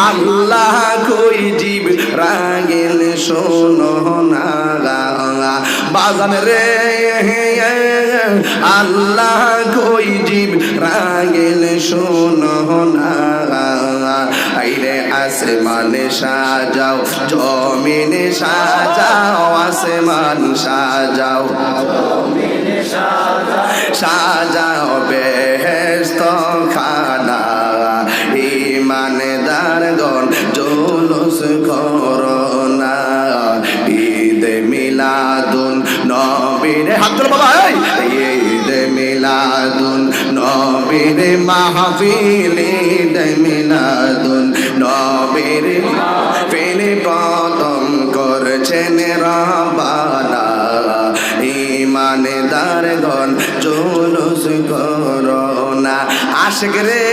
আল্লাহ কই জীব রাগেল শোনো না বাজান রে আল্লাহ কই জীব রাগেল শোনো না আইরে আসমানে সাজাও জমিনে সাজাও আসমান সাজাও জমিনে সাজাও সাজাও বেহেশত খানা ইমানদারগণ জুলুস করোনা ঈদে মিলাদুন নবীর হাত ধরো বাবা ঈদে মিলাদুন নবীর মাহফিল ঈদে মিলাদুন নবীর মাহফিল প্রথম করছেন রব্বানা ইমানদারগণ জুলুস করোনা আশিক রে